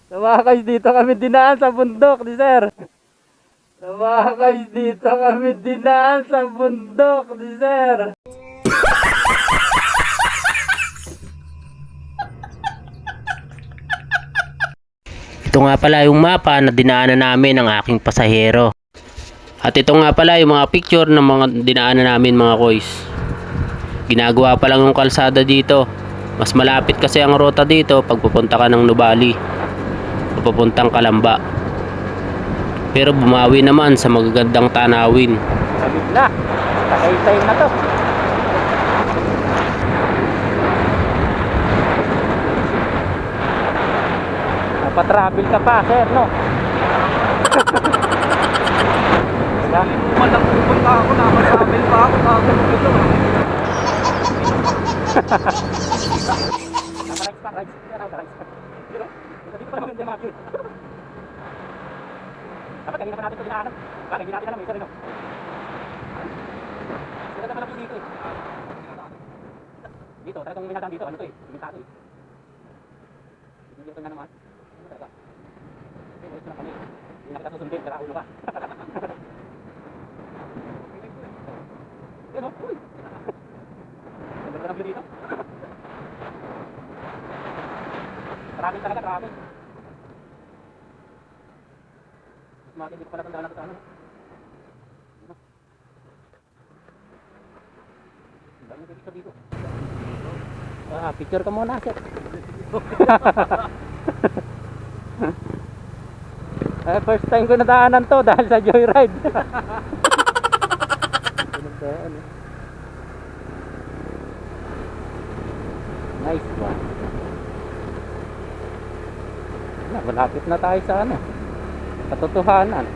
So mga guys, dito kami dinaan sa bundok ni sir. So mga guys, dito kami dinaan sa bundok ni sir. Ito nga pala yung mapa na dinaanan namin ng aking pasahero. At ito nga pala yung mga picture ng mga dinaanan namin mga koys. Ginagawa pa lang yung kalsada dito. Mas malapit kasi ang ruta dito pag pupunta ka ng Nubali o pupuntang Kalamba. Pero bumawi naman sa magagandang tanawin. Sabit na. Takay-tay na to. Napatravel ka pa sir, no? Diba? Malang pupunta ako, nakatravel pa ako, nakatravel pa. Nakarights pa, rights. Nakarights pa. Pero, dito pa naman yung mga cute. Dapat kanina pa natin ito dinaanan. Bakit hindi natin alam, isa rin no? Sila naman lang dito eh. Dito, talagang minadaan dito, ano to eh, limitado eh. Dito na naman. Ano talaga? Okay, boys lang kami. Hindi na kita susundin, kaya ulo ka. Yan o, uy! Ganda na view dito. Maraming talaga, maraming. Maraming dito pala tandaan natin sa ano. Ang dami dito dito. Picture ka muna, sir. First time ko nadaanan to dahil sa joyride. Nice one. Malapit na tayo sa ano, katotohanan.